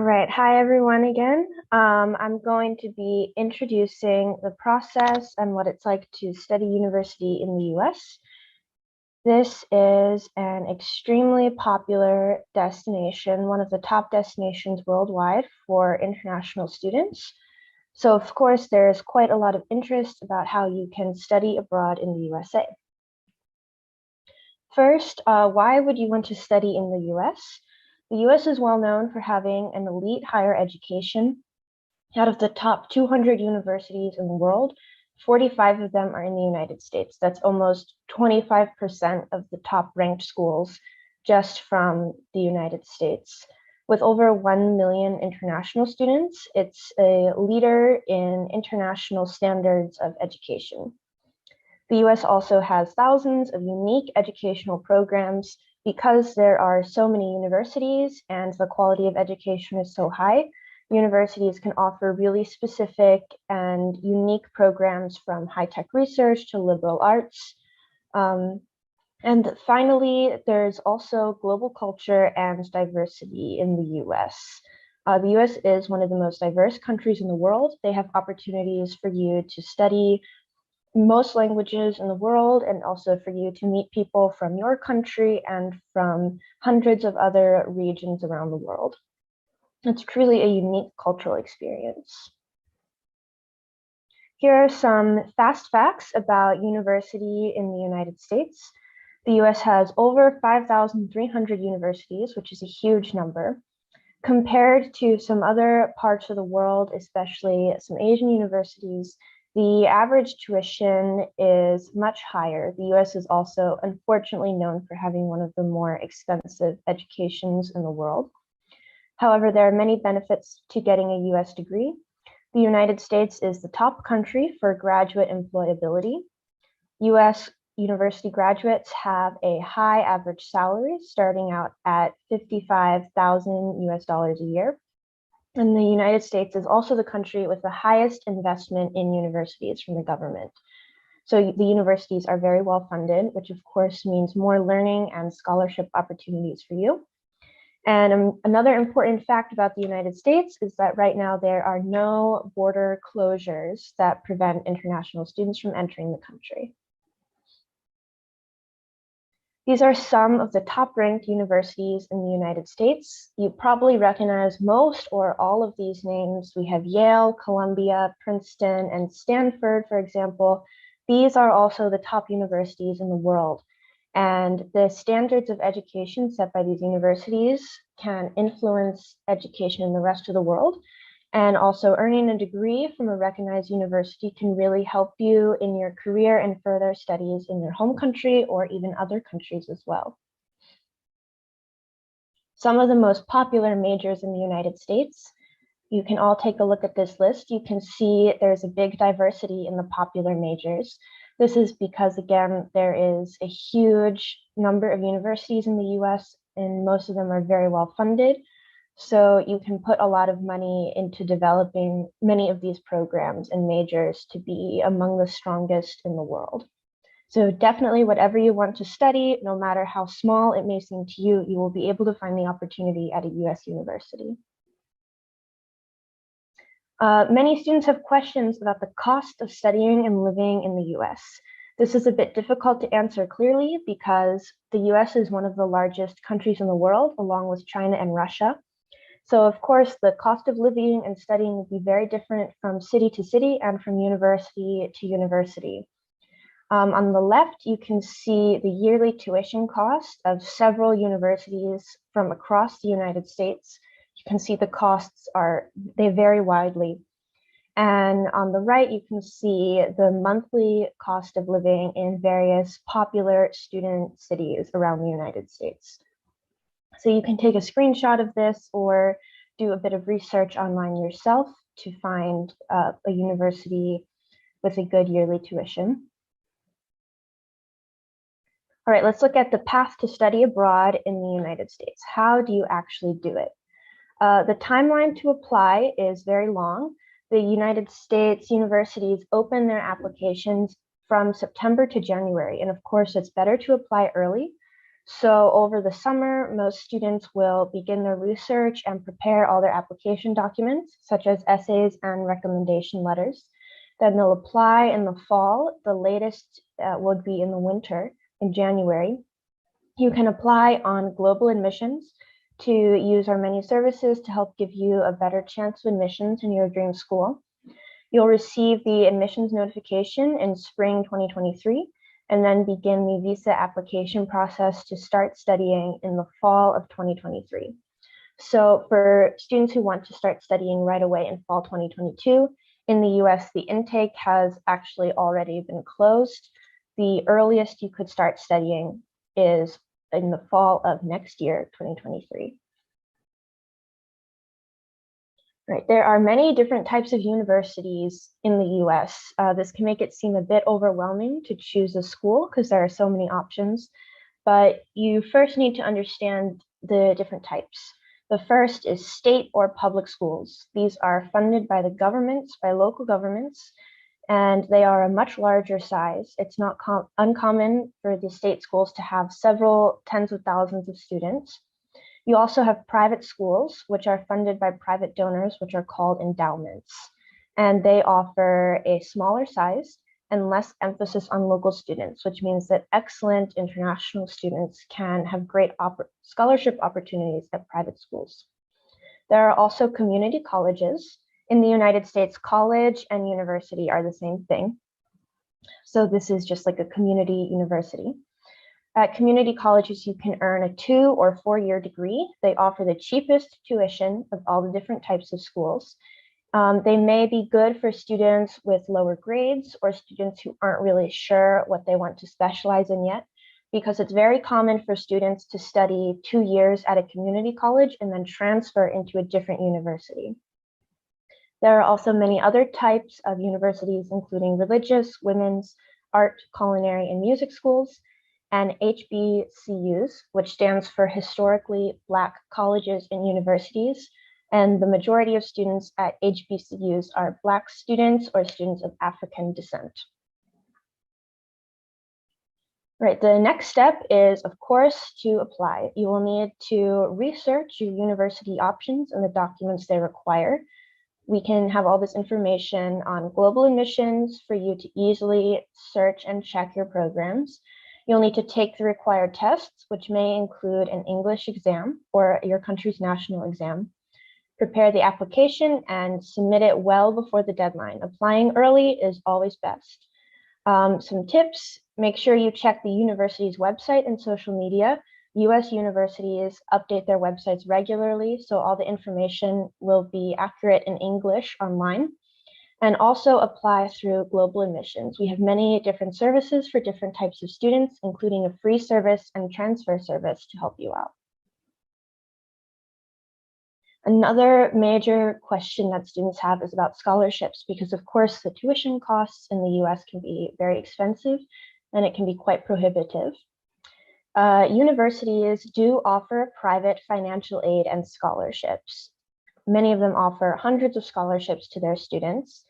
right. Hi, everyone, again. I'm going to be introducing the process and what it's like to study university in the US. This is an extremely popular destination, one of the top destinations worldwide for international students. So, of course, there's quite a lot of interest about how you can study abroad in the USA. First, why would you want to study in the US? The US is well known for having an elite higher education. Out of the top 200 universities in the world, 45 of them are in the United States. That's almost 25% of the top ranked schools just from the United States. With over 1 million international students, it's a leader in international standards of education. The US also has thousands of unique educational programs because there are so many universities and the quality of education is so high. Universities can offer really specific and unique programs from high-tech research to liberal arts. And finally, there's also global culture and diversity in the US. The US is one of the most diverse countries in the world. They have opportunities for you to study most languages in the world and also for you to meet people from your country and from hundreds of other regions around the world. It's truly a unique cultural experience. Here are some fast facts about university in the United States. The US has over 5,300 universities, which is a huge number. Compared to some other parts of the world, especially some Asian universities, the average tuition is much higher. The US is also unfortunately known for having one of the more expensive educations in the world. However, there are many benefits to getting a US degree. The United States is the top country for graduate employability. US university graduates have a high average salary starting out at 55,000 US dollars a year. And the United States is also the country with the highest investment in universities from the government. So the universities are very well funded, which of course means more learning and scholarship opportunities for you. And another important fact about the United States is that right now there are no border closures that prevent international students from entering the country. These are some of the top-ranked universities in the United States. You probably recognize most or all of these names. We have Yale, Columbia, Princeton, and Stanford, for example. These are also the top universities in the world. And the standards of education set by these universities can influence education in the rest of the world. And also earning a degree from a recognized university can really help you in your career and further studies in your home country or even other countries as well. Some of the most popular majors in the United States. You can all take a look at this list. You can see there's a big diversity in the popular majors. This is because, again, there is a huge number of universities in the US, and most of them are very well funded. So you can put a lot of money into developing many of these programs and majors to be among the strongest in the world. So definitely whatever you want to study, no matter how small it may seem to you, you will be able to find the opportunity at a US university. Many students have questions about the cost of studying and living in the US. This is a bit difficult to answer clearly because the US is one of the largest countries in the world, along with China and Russia. So of course, the cost of living and studying will be very different from city to city and from university to university. On the left, you can see the yearly tuition cost of several universities from across the United States. You can see the costs they vary widely. And on the right, you can see the monthly cost of living in various popular student cities around the United States. So you can take a screenshot of this or do a bit of research online yourself to find a university with a good yearly tuition. All right, let's look at the path to study abroad in the United States. How do you actually do it? The timeline to apply is very long. The United States universities open their applications from September to January. And of course, it's better to apply early So over the summer, most students will begin their research and prepare all their application documents, such as essays and recommendation letters. Then they'll apply in the fall. The latest would be in the winter, in January. You can apply on Global Admissions to use our many services to help give you a better chance of admissions in your dream school. You'll receive the admissions notification in spring 2023 and then begin the visa application process to start studying in the fall of 2023. So for students who want to start studying right away in fall 2022, in the US, the intake has actually already been closed. The earliest you could start studying is in the fall of next year, 2023. Right, there are many different types of universities in the US. This can make it seem a bit overwhelming to choose a school because there are so many options, but you first need to understand the different types. The first is state or public schools. These are funded by the governments, by local governments, and they are a much larger size. It's not uncommon for the state schools to have several tens of thousands of students. You also have private schools, which are funded by private donors, which are called endowments. And they offer a smaller size and less emphasis on local students, which means that excellent international students can have great scholarship opportunities at private schools. There are also community colleges. In the United States, college and university are the same thing. So this is just like a community university. At community colleges, you can earn a 2 or 4 year degree. They offer the cheapest tuition of all the different types of schools. They may be good for students with lower grades or students who aren't really sure what they want to specialize in yet, because it's very common for students to study 2 years at a community college and then transfer into a different university. There are also many other types of universities, including religious, women's, art, culinary, and music schools, and HBCUs, which stands for Historically Black Colleges and Universities. And the majority of students at HBCUs are Black students or students of African descent. Right, the next step is, of course, to apply. You will need to research your university options and the documents they require. We can have all this information on Global Admissions for you to easily search and check your programs. You'll need to take the required tests, which may include an English exam or your country's national exam. Prepare the application and submit it well before the deadline. Applying early is always best. Some tips: make sure you check the university's website and social media. US universities update their websites regularly, so all the information will be accurate in English online. And also apply through Global Admissions. We have many different services for different types of students, including a free service and transfer service to help you out. Another major question that students have is about scholarships, because of course the tuition costs in the US can be very expensive and it can be quite prohibitive. Universities do offer private financial aid and scholarships. Many of them offer hundreds of scholarships to their students,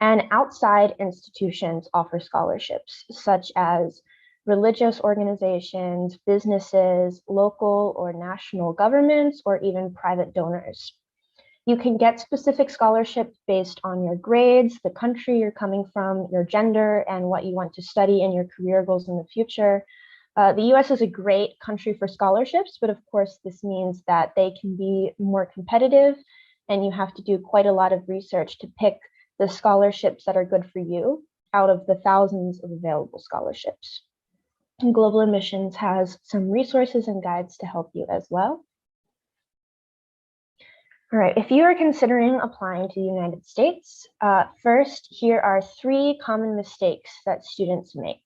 and outside institutions offer scholarships, such as religious organizations, businesses, local or national governments, or even private donors. You can get specific scholarships based on your grades, the country you're coming from, your gender, and what you want to study and your career goals in the future. The US is a great country for scholarships, but of course this means that they can be more competitive and you have to do quite a lot of research to pick the scholarships that are good for you out of the thousands of available scholarships. And Global Admissions has some resources and guides to help you as well. All right, if you are considering applying to the United States, first, here are 3 common mistakes that students make.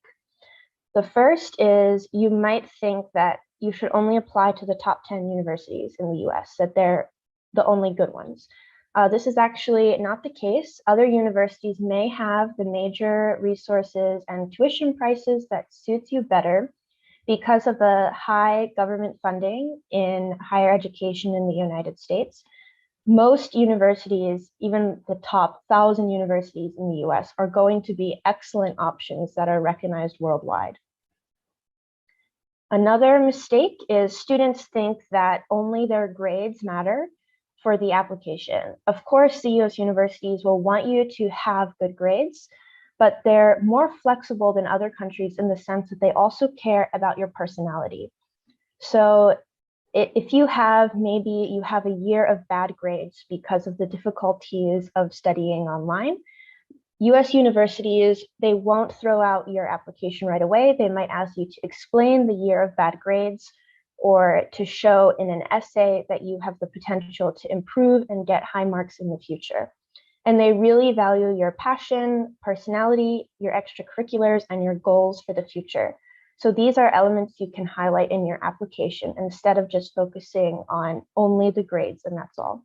The first is you might think that you should only apply to the top 10 universities in the US, that they're the only good ones. This is actually not the case. Other universities may have the major resources and tuition prices that suits you better because of the high government funding in higher education in the United States. Most universities, even the top 1,000 universities in the US, are going to be excellent options that are recognized worldwide. Another mistake is students think that only their grades matter for the application. Of course, the US universities will want you to have good grades, but they're more flexible than other countries in the sense that they also care about your personality. So if you have maybe you have a year of bad grades because of the difficulties of studying online, US universities, they won't throw out your application right away. They might ask you to explain the year of bad grades or to show in an essay that you have the potential to improve and get high marks in the future. And they really value your passion, personality, your extracurriculars, and your goals for the future. So these are elements you can highlight in your application instead of just focusing on only the grades, and that's all.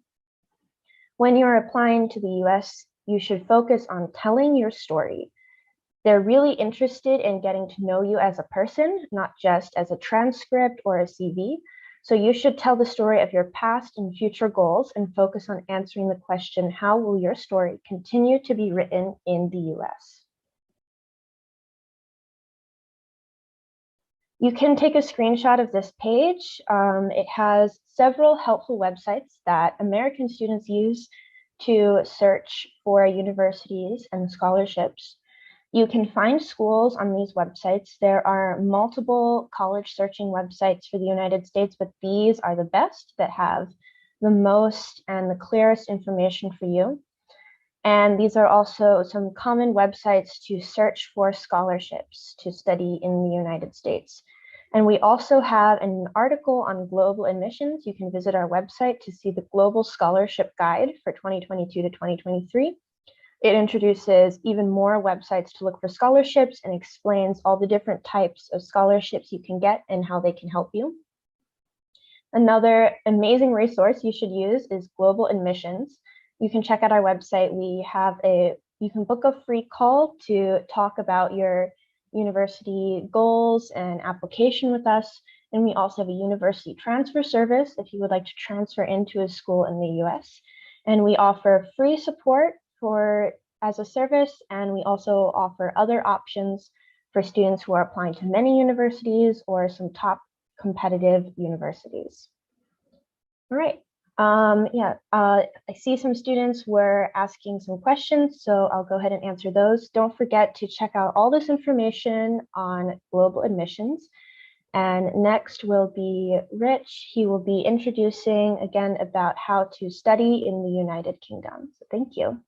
When you're applying to the US, you should focus on telling your story. They're really interested in getting to know you as a person, not just as a transcript or a CV. So you should tell the story of your past and future goals and focus on answering the question, how will your story continue to be written in the US? You can take a screenshot of this page. It has several helpful websites that American students use to search for universities and scholarships. You can find schools on these websites. There are multiple college searching websites for the United States, but these are the best that have the most and the clearest information for you. And these are also some common websites to search for scholarships to study in the United States. And we also have an article on global admissions. You can visit our website to see the Global Scholarship Guide for 2022 to 2023. It introduces even more websites to look for scholarships and explains all the different types of scholarships you can get and how they can help you. Another amazing resource you should use is Global Admissions. You can check out our website. You can book a free call to talk about your university goals and application with us. And we also have a university transfer service if you would like to transfer into a school in the US. And we offer free support as a service, and we also offer other options for students who are applying to many universities or some top competitive universities. All right. I see some students were asking some questions, so I'll go ahead and answer those. Don't forget to check out all this information on global admissions. And next will be Rich. He will be introducing again about how to study in the United Kingdom. So thank you.